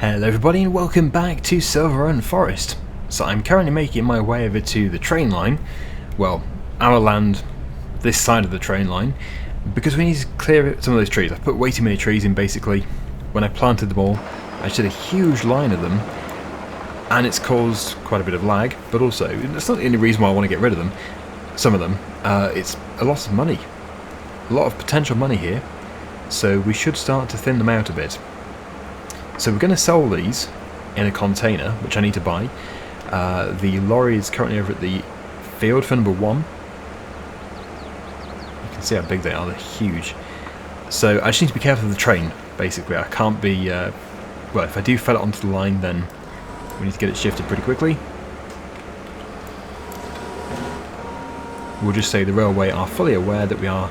Hello everybody and welcome back to Silverrun Forest. So I'm currently making my way over to the train line, well, our land, this side of the train line, because we need to clear some of those trees. I've put way too many trees in basically. When I planted them all, I just did a huge line of them, and it's caused quite a bit of lag, but also, it's not the only reason why I want to get rid of them, some of them. It's a lot of money, a lot of potential money here, so we should start to thin them out a bit. So we're going to sell these in a container, which I need to buy. The lorry is currently over at the field for number 1. You can see how big they are, they're huge. So I just need to be careful of the train, basically. I can't be... well, if I do fell it onto the line, then we need to get it shifted pretty quickly. We'll just say the railway are fully aware that we are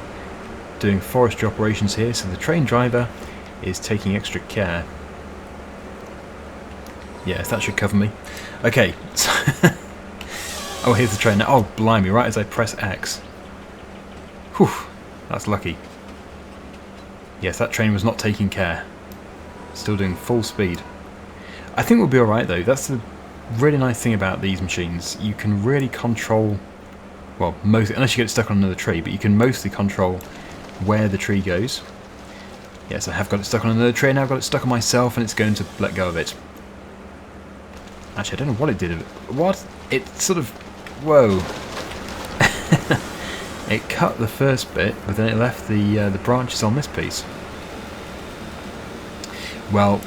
doing forestry operations here, so the train driver is taking extra care. Yes, that should cover me. Okay. Oh, here's the train now. Oh, blimey, right as I press X. Whew, that's lucky. Yes, that train was not taking care. Still doing full speed. I think we'll be alright though. That's the really nice thing about these machines. You can really control, well, most, unless you get stuck on another tree, but you can mostly control where the tree goes. Yes, I have got it stuck on another tree, now I've got it stuck on myself, and it's going to let go of it. Actually, I don't know what it did. What? It sort of... Whoa. It cut the first bit, but then it left the branches on this piece. Well,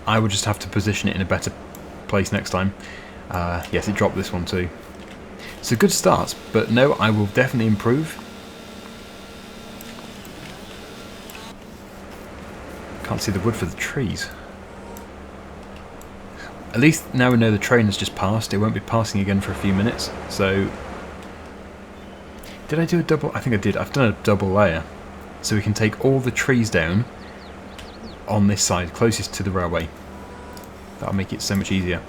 I would just have to position it in a better place next time. Yes, it dropped this one too. It's a good start, but no, I will definitely improve. Can't see the wood for the trees. At least now we know the train has just passed. It won't be passing again for a few minutes. So, did I do a double? I think I did. I've done a double layer. So we can take all the trees down on this side, closest to the railway. That'll make it so much easier.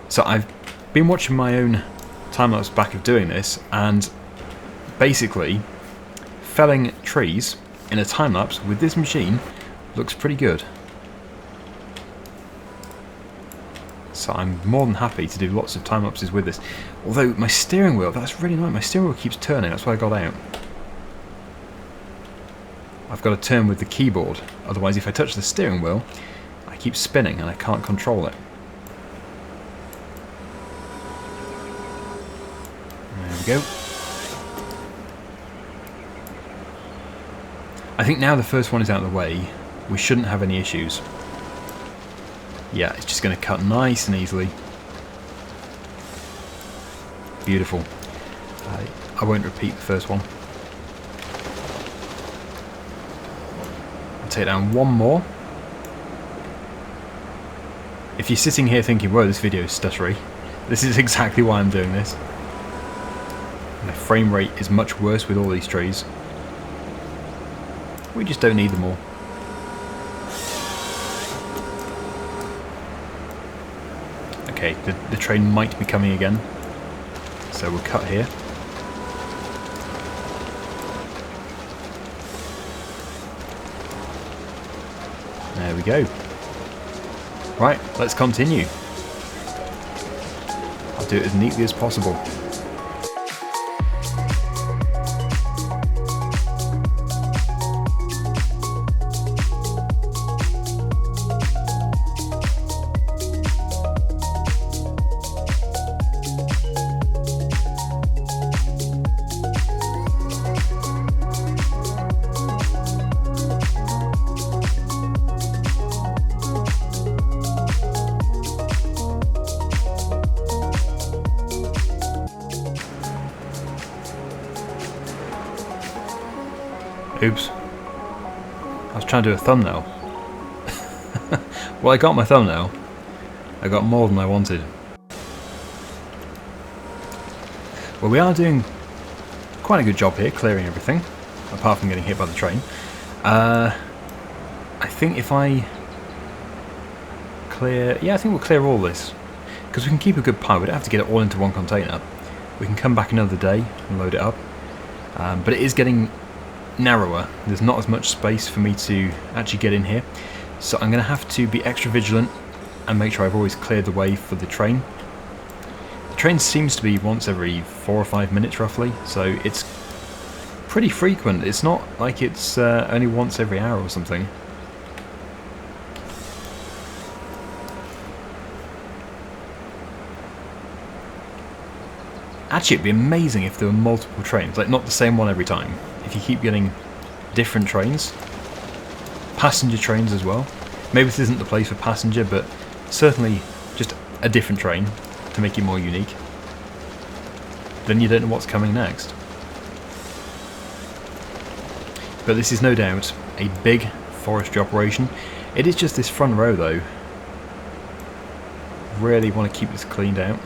So I've been watching my own time-lapse back of doing this, and basically felling trees in a time-lapse with this machine looks pretty good. So I'm more than happy to do lots of time-lapses with this. Although my steering wheel, that's really annoying. My steering wheel keeps turning, that's why I got out. I've got to turn with the keyboard. Otherwise, if I touch the steering wheel, I keep spinning and I can't control it. There we go. I think now the first one is out of the way, we shouldn't have any issues. Yeah, it's just going to cut nice and easily. Beautiful. I won't repeat the first one. I'll take down one more. If you're sitting here thinking, whoa, this video is stuttery, this is exactly why I'm doing this. My frame rate is much worse with all these trees. We just don't need them all. Okay, the train might be coming again, so we'll cut here. There we go. Right, let's continue. I'll do it as neatly as possible. Oops. I was trying to do a thumbnail. Well, I got my thumbnail. I got more than I wanted. Well, we are doing quite a good job here, clearing everything, apart from getting hit by the train. I think if I clear... Yeah, I think we'll clear all this. Because we can keep a good pile. We don't have to get it all into one container. We can come back another day and load it up. But it is getting narrower. There's not as much space for me to actually get in here. So I'm going to have to be extra vigilant and make sure I've always cleared the way for the train. The train seems to be once every 4 or 5 minutes roughly, so it's pretty frequent. It's not like it's only once every hour or something. Actually, it'd be amazing if there were multiple trains, like not the same one every time. If you keep getting different trains, passenger trains as well. Maybe this isn't the place for passenger, but certainly just a different train to make it more unique. Then you don't know what's coming next. But this is no doubt a big forestry operation. It is just this front row though. Really want to keep this cleaned out.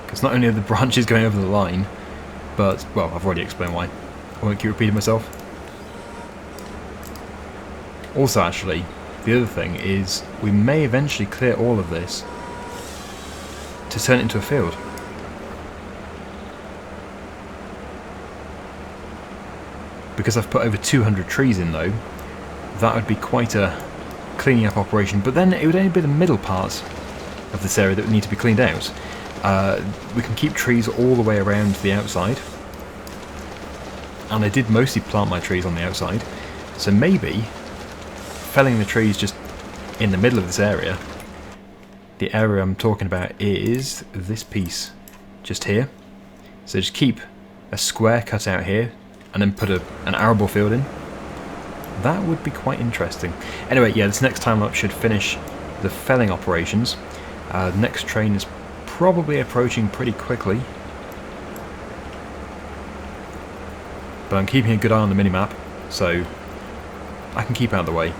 Because not only are the branches going over the line, but, well, I've already explained why. I won't keep repeating myself. Also, actually, the other thing is we may eventually clear all of this to turn it into a field. Because I've put over 200 trees in though, that would be quite a cleaning up operation. But then it would only be the middle parts of this area that would need to be cleaned out. We can keep trees all the way around the outside, and I did mostly plant my trees on the outside, so maybe felling the trees just in the middle of this area. The area I'm talking about is this piece just here, so just keep a square cut out here and then put an arable field in. That would be quite interesting. Anyway, yeah, this next time up should finish the felling operations. The next train is probably approaching pretty quickly, but I'm keeping a good eye on the minimap so I can keep out of the way.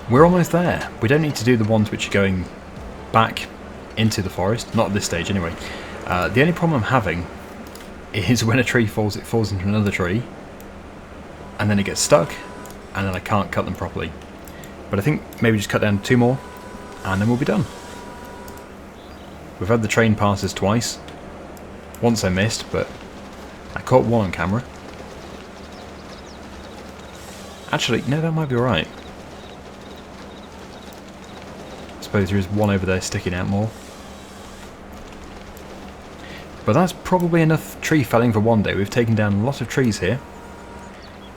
We're almost there. We don't need to do the ones which are going back into the forest, not at this stage anyway. The only problem I'm having is when a tree falls, it falls into another tree, and then it gets stuck, and then I can't cut them properly. But I think maybe just cut down 2 more, and then we'll be done. We've had the train pass us twice. Once I missed, but I caught one on camera. Actually, no, that might be alright. I suppose there is one over there sticking out more. But that's probably enough tree felling for one day. We've taken down a lot of trees here.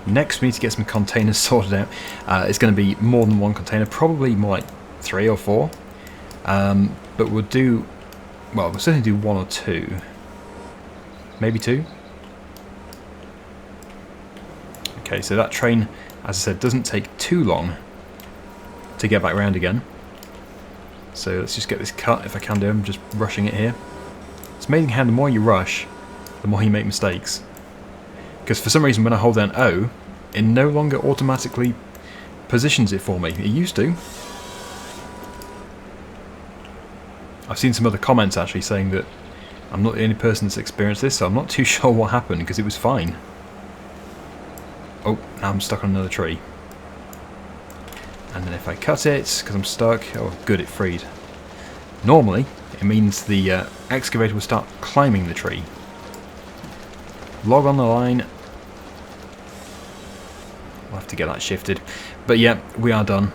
Next we need to get some containers sorted out. It's going to be more than 1 container, probably more like 3 or 4. But we'll do, well, we'll certainly do 1 or 2. Maybe 2. Okay, so that train, as I said, doesn't take too long to get back round again. So let's just get this cut if I can do. I'm just rushing it here. It's amazing how the more you rush, the more you make mistakes. Because for some reason when I hold down O, it no longer automatically positions it for me. It used to. I've seen some other comments actually saying that I'm not the only person that's experienced this, so I'm not too sure what happened because it was fine. Oh, now I'm stuck on another tree. And then if I cut it, because I'm stuck, oh good, it freed. Normally, it means the excavator will start climbing the tree. Log on the line. We'll have to get that shifted. But yeah, we are done.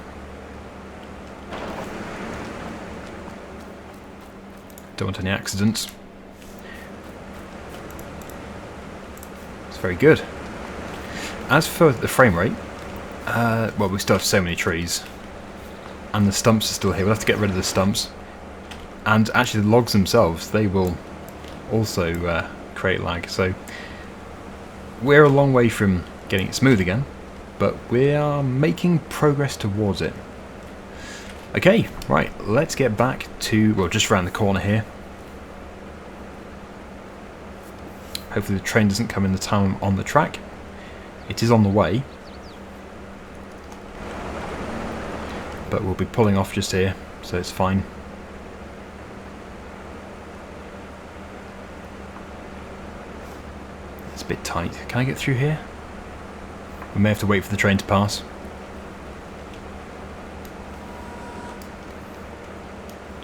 Don't want any accidents. It's very good. As for the frame rate, well, we still have so many trees. And the stumps are still here. We'll have to get rid of the stumps. And actually the logs themselves, they will also create lag. So we're a long way from getting it smooth again, but we are making progress towards it. Okay, right, let's get back to, well, just around the corner here. Hopefully the train doesn't come in the time on the track. It is on the way. But we'll be pulling off just here, so it's fine. It's a bit tight. Can I get through here? We may have to wait for the train to pass.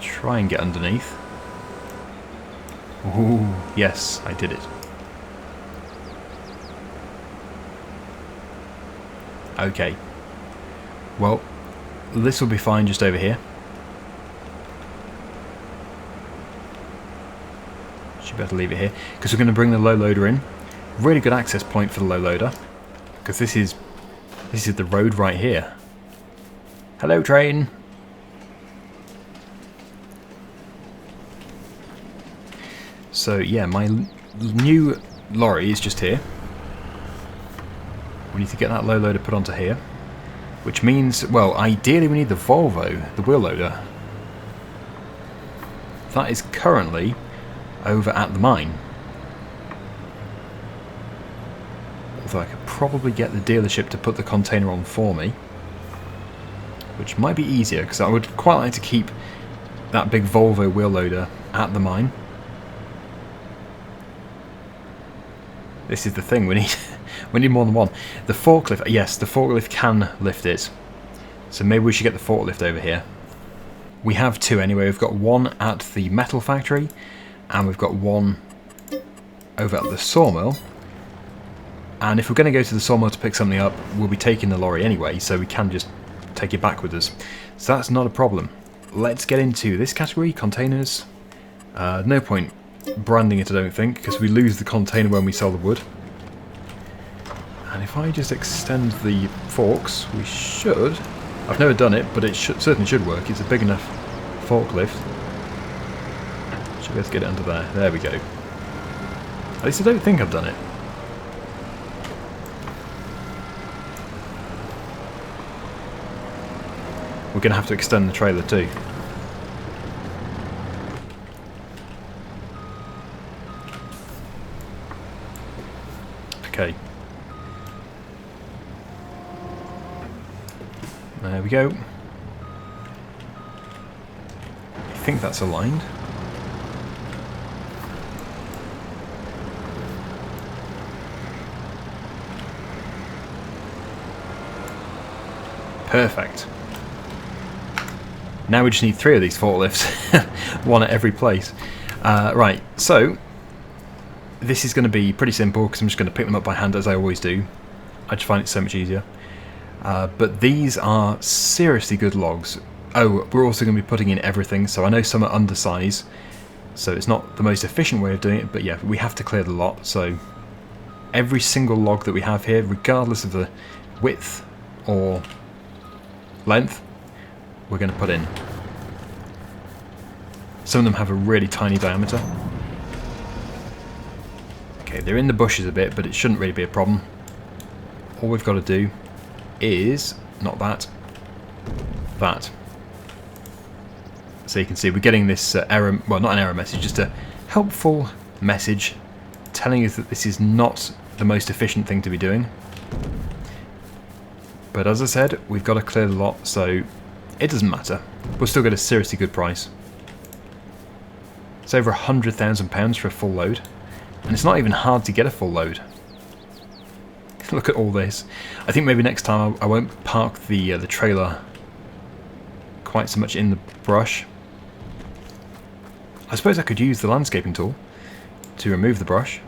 Try and get underneath. Ooh, yes, I did it. Okay. Well, this will be fine just over here. Should be able to leave it here, because we're going to bring the low loader in. Really good access point for the low loader, because this is the road right here. Hello, train. So yeah, my new lorry is just here. We need to get that low loader put onto here, which means, well, ideally we need the Volvo, the wheel loader. That is currently over at the mine. Although I could probably get the dealership to put the container on for me, which might be easier, because I would quite like to keep that big Volvo wheel loader at the mine. This is the thing, we need more than one. The forklift, yes, the forklift can lift it. So maybe we should get the forklift over here. We have two anyway. We've got one at the metal factory, and we've got one over at the sawmill. And if we're going to go to the sawmill to pick something up, we'll be taking the lorry anyway, so we can just take it back with us. So that's not a problem. Let's get into this category, containers. No point branding it, I don't think, because we lose the container when we sell the wood. And if I just extend the forks, we should... I've never done it, but it certainly should work. It's a big enough forklift. Should be able to get it under there. There we go. At least I don't think I've done it. We're going to have to extend the trailer too. Okay. There we go. I think that's aligned. Perfect. Now we just need 3 of these forklifts. One at every place. Right, so this is going to be pretty simple because I'm just going to pick them up by hand as I always do. I just find it so much easier. But these are seriously good logs. Oh, we're also going to be putting in everything, so I know some are undersize, so it's not the most efficient way of doing it, but yeah, we have to clear the lot, so every single log that we have here, regardless of the width or length, we're going to put in. Some of them have a really tiny diameter. Okay, they're in the bushes a bit, but it shouldn't really be a problem. All we've got to do is, not that, that. So you can see we're getting this error, well, not an error message, just a helpful message telling us that this is not the most efficient thing to be doing. But as I said, we've got to clear the lot, so it doesn't matter. We'll still get a seriously good price. It's over £100,000 for a full load, and it's not even hard to get a full load. Look at all this. I think maybe next time I won't park the trailer quite so much in the brush. I suppose I could use the landscaping tool to remove the brush.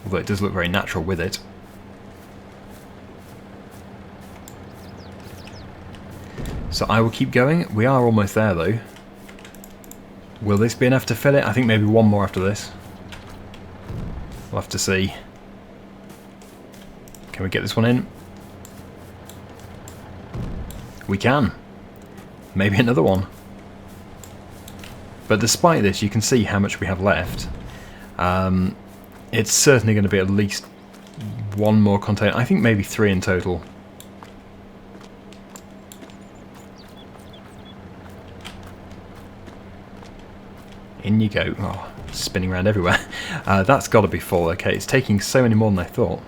Although it does look very natural with it. So I will keep going. We are almost there though. Will this be enough to fill it? I think maybe one more after this. We'll have to see. Can we get this one in? We can. Maybe another one. But despite this, you can see how much we have left. It's certainly going to be at least one more container. I think maybe 3 in total. In you go. Oh, spinning around everywhere. That's got to be full. Okay, it's taking so many more than I thought.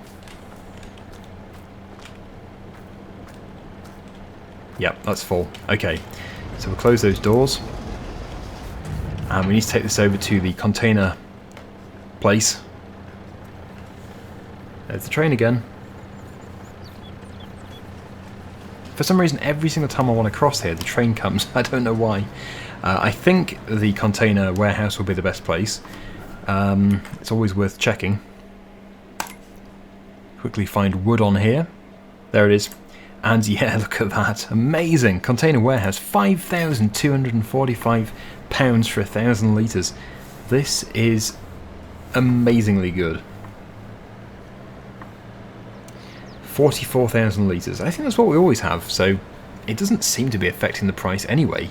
Yep, that's full. Okay, so we'll close those doors. And we need to take this over to the container place. There's the train again. For some reason, every single time I want to cross here, the train comes. I don't know why. I think the container warehouse will be the best place. It's always worth checking. Quickly find wood on here. There it is. And yeah, look at that. Amazing. Container warehouse. £5,245 for 1,000 litres. This is amazingly good. 44,000 litres. I think that's what we always have, so it doesn't seem to be affecting the price anyway.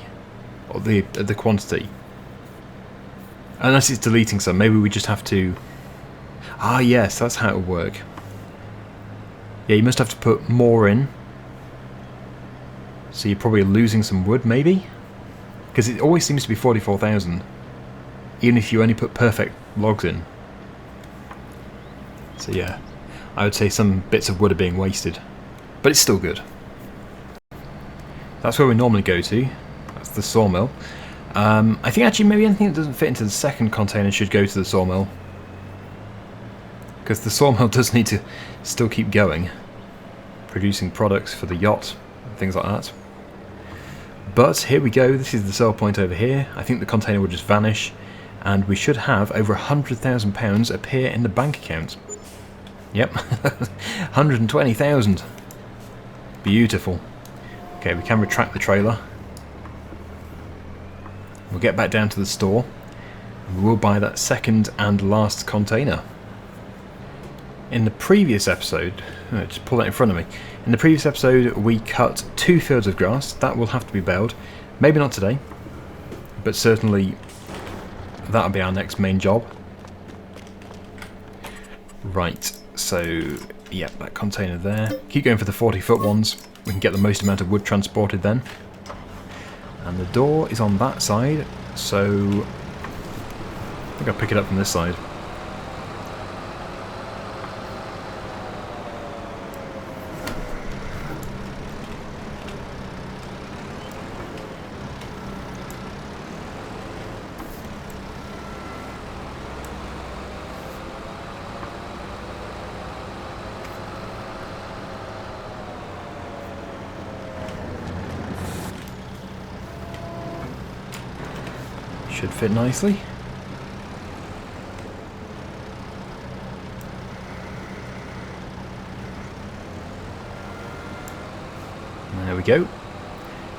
Or the quantity. Unless it's deleting some. Maybe we just have to... Ah yes, that's how it would work. Yeah, you must have to put more in. So you're probably losing some wood, maybe? Because it always seems to be 44,000. Even if you only put perfect logs in. So yeah, I would say some bits of wood are being wasted. But it's still good. That's where we normally go to. That's the sawmill. I think actually maybe anything that doesn't fit into the second container should go to the sawmill. Because the sawmill does need to still keep going. Producing products for the yacht and things like that. But here we go, this is the sell point over here. I think the container will just vanish. And we should have over £100,000 appear in the bank account. Yep, 120,000. Beautiful. Okay, we can retract the trailer. We'll get back down to the store. We'll buy that second and last container. In the previous episode, just pull that in front of me. In the previous episode, we cut 2/3 of grass. That will have to be baled. Maybe not today, but certainly that'll be our next main job. Right, so yeah, that container there. Keep going for the 40-foot ones. We can get the most amount of wood transported then. And the door is on that side, so I think I'll pick it up from this side. Should fit nicely. There we go.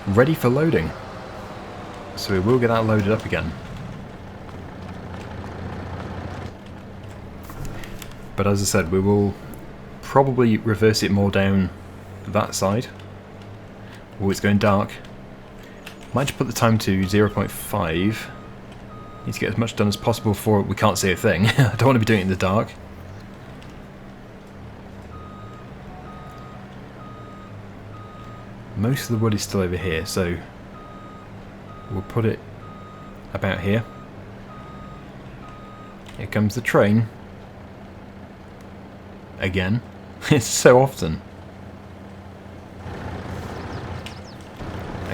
Ready for loading. So we will get that loaded up again. But as I said, we will probably reverse it more down that side. Oh, it's going dark. Might just put the time to 0.5. Need to get as much done as possible before we can't see a thing. I don't want to be doing it in the dark. Most of the wood is still over here, so we'll put it about here. Here comes the train. Again. It's so often.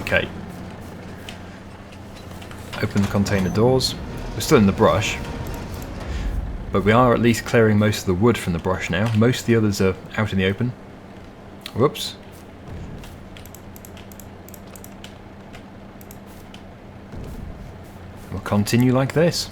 Okay. Open the container doors. We're still in the brush, but we are at least clearing most of the wood from the brush now. Most of the others are out in the open. Whoops. We'll continue like this.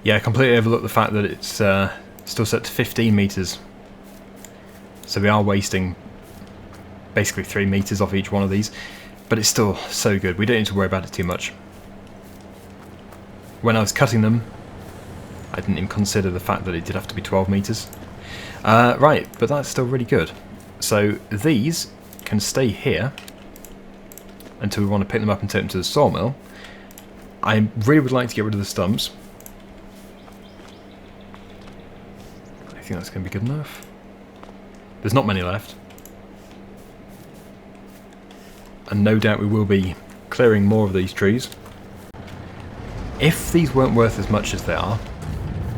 Yeah, I completely overlooked the fact that it's still set to 15 metres. So we are wasting basically 3 metres off each one of these. But it's still so good, we don't need to worry about it too much. When I was cutting them, I didn't even consider the fact that it did have to be 12 metres. Right, but that's still really good. So these can stay here until we want to pick them up and take them to the sawmill. I really would like to get rid of the stumps. I think that's going to be good enough. There's not many left. And no doubt we will be clearing more of these trees. If these weren't worth as much as they are,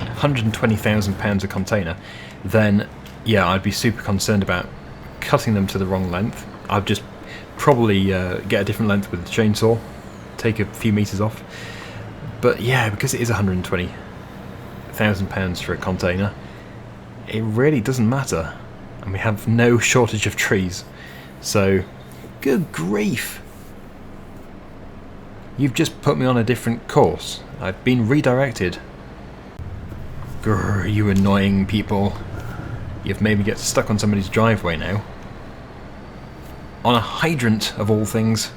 £120,000 a container, then yeah, I'd be super concerned about cutting them to the wrong length. I'd just probably get a different length with the chainsaw, take a few metres off. But yeah, because it is £120,000 for a container, it really doesn't matter. And we have no shortage of trees. So, good grief! You've just put me on a different course. I've been redirected. Grr, you annoying people. You've made me get stuck on somebody's driveway now. On a hydrant, of all things.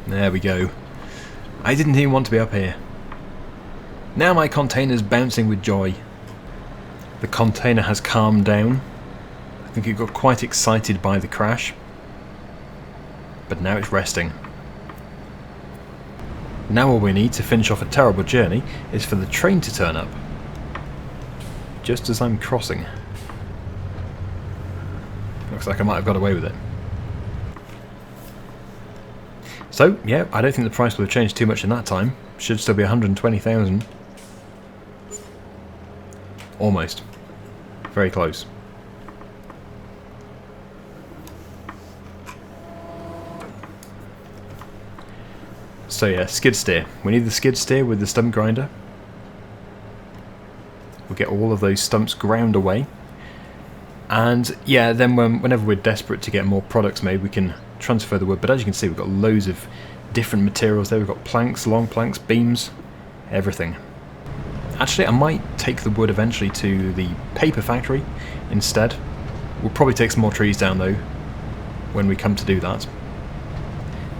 There we go. I didn't even want to be up here. Now my container's bouncing with joy. The container has calmed down. I think it got quite excited by the crash. But now it's resting. Now all we need to finish off a terrible journey is for the train to turn up. Just as I'm crossing. Looks like I might have got away with it. So, yeah, I don't think the price will have changed too much in that time. Should still be 120,000. Almost. Very close. So yeah, skid steer. We need the skid steer with the stump grinder. We'll get all of those stumps ground away. And yeah, then whenever we're desperate to get more products made, we can transfer the wood. But as you can see, we've got loads of different materials there. We've got planks, long planks, beams, everything. Actually, I might take the wood eventually to the paper factory instead. We'll probably take some more trees down though when we come to do that.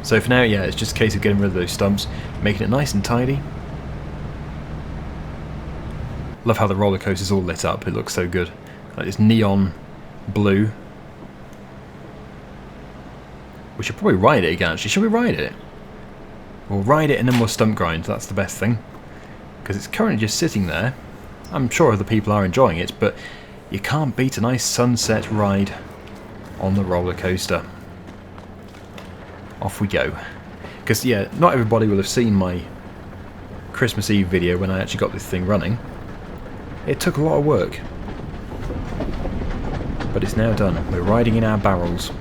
So for now, yeah, it's just a case of getting rid of those stumps, making it nice and tidy. Love how the roller coaster's all lit up, it looks so good. Like this neon blue. We should probably ride it again, actually. Should we ride it? We'll ride it and then we'll stump grind, that's the best thing. Because it's currently just sitting there. I'm sure other people are enjoying it, but you can't beat a nice sunset ride on the roller coaster. Off we go. Because yeah, not everybody will have seen my Christmas Eve video when I actually got this thing running. It took a lot of work. But it's now done. We're riding in our barrels.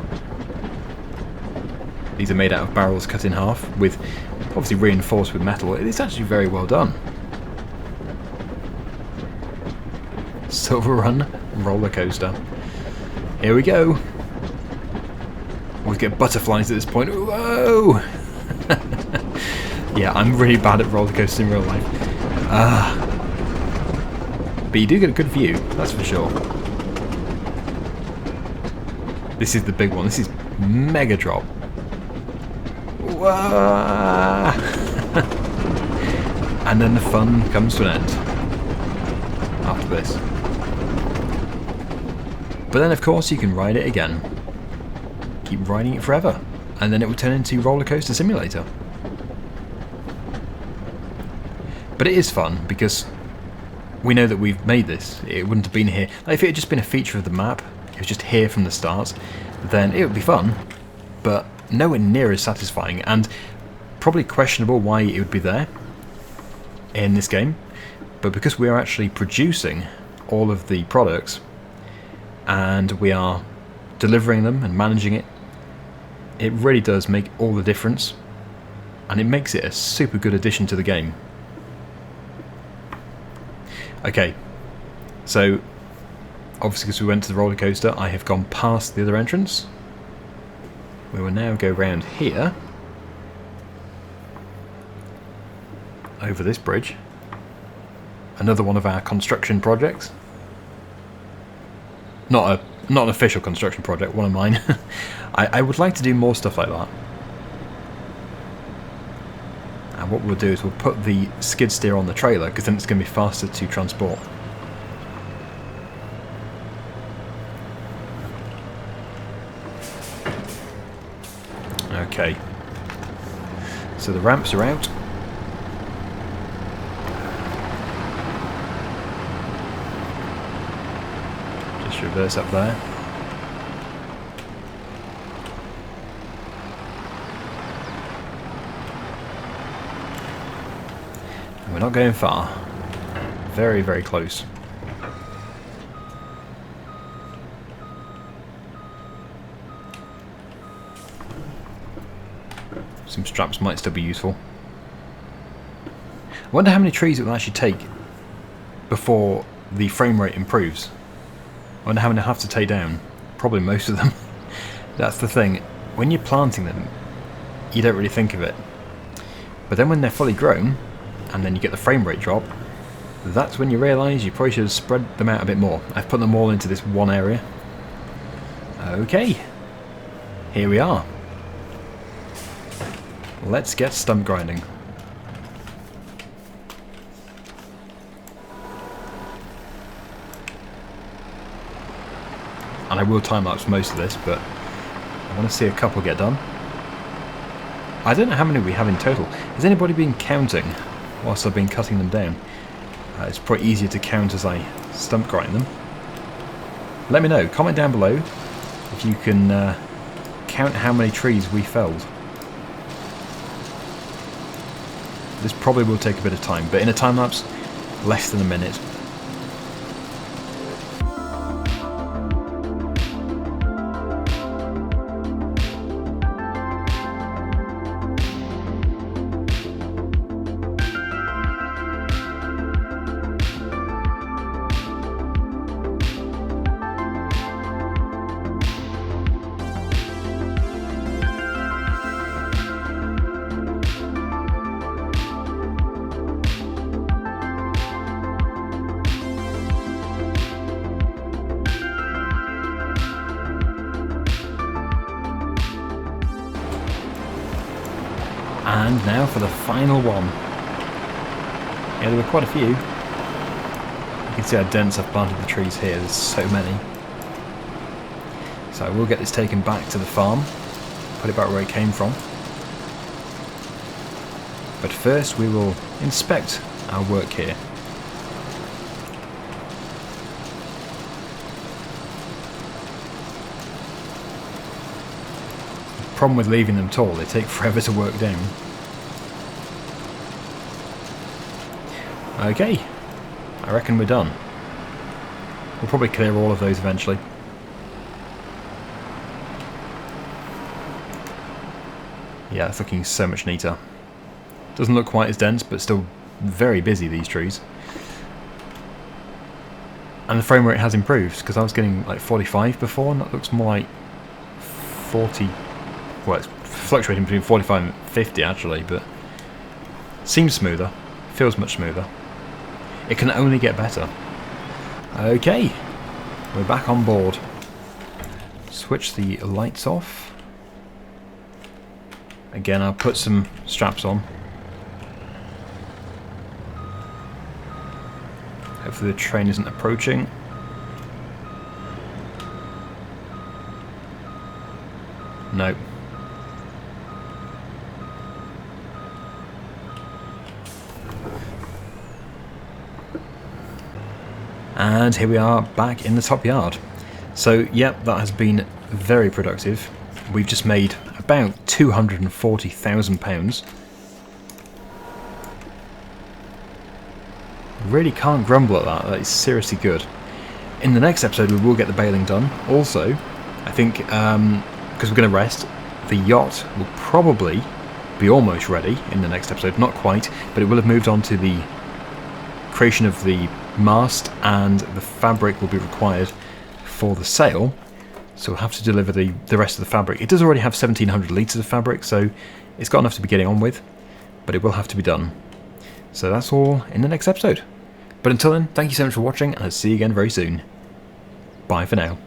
These are made out of barrels cut in half, with obviously reinforced with metal. It's actually very well done. Silverrun roller coaster. Here we go. Always get butterflies at this point. Whoa! Yeah, I'm really bad at roller coasters in real life. But you do get a good view, that's for sure. This is the big one. This is mega drop. Whoa! And then the fun comes to an end after this. But then, of course, you can ride it again. Keep riding it forever, and then it will turn into Roller Coaster Simulator. But it is fun because we know that we've made this. It wouldn't have been here. Like, if it had just been a feature of the map, it was just here from the start, then it would be fun, but nowhere near as satisfying, and probably questionable why it would be there in this game. But because we are actually producing all of the products and we are delivering them and managing it, it really does make all the difference, and it makes it a super good addition to the game. Okay, so obviously because we went to the roller coaster, I have gone past the other entrance. We will now go round here over this bridge. Another one of our construction projects. Not an official construction project, one of mine. I would like to do more stuff like that. And what we'll do is we'll put the skid steer on the trailer, because then it's going to be faster to transport. Okay. So the ramps are out. Just reverse up there. And we're not going far. Very, very close. Some straps might still be useful. I wonder how many trees it will actually take before the frame rate improves. I wonder how many I have to take down. Probably most of them. That's the thing. When you're planting them, you don't really think of it. But then when they're fully grown, and then you get the frame rate drop, that's when you realise you probably should have spread them out a bit more. I've put them all into this one area. Okay. Here we are. Let's get stump grinding. And I will time-lapse most of this, but I want to see a couple get done. I don't know how many we have in total. Has anybody been counting whilst I've been cutting them down? It's probably easier to count as I stump grind them. Let me know. Comment down below if you can count how many trees we felled. This probably will take a bit of time, but in a time-lapse, less than a minute. And now for the final one. Yeah, there were quite a few. You can see how dense I've planted the trees here, there's so many. So I will get this taken back to the farm, put it back where it came from. But first we will inspect our work here. The problem with leaving them tall, they take forever to work down. Okay, I reckon we're done. We'll probably clear all of those eventually. Yeah, it's looking so much neater. Doesn't look quite as dense, but still very busy, these trees. And the frame rate has improved, because I was getting like 45 before, and that looks more like 40. Well, it's fluctuating between 45 and 50 actually, but seems smoother, feels much smoother. It can only get better. Okay, we're back on board. Switch the lights off. Again, I'll put some straps on. Hopefully the train isn't approaching. No. And here we are back in the top yard. So yep, that has been very productive. We've just made about £240,000. Really can't grumble at that, that is seriously good. In the next episode we will get the baling done. Also, I think, because we're going to rest, the yacht will probably be almost ready in the next episode. Not quite, but it will have moved on to the creation of the mast, and the fabric will be required for the sail, so we'll have to deliver the rest of the fabric. It does already have 1700 litres of fabric, so it's got enough to be getting on with, but it will have to be done. So that's all in the next episode. But until then, thank you so much for watching, and I'll see you again very soon. Bye for now.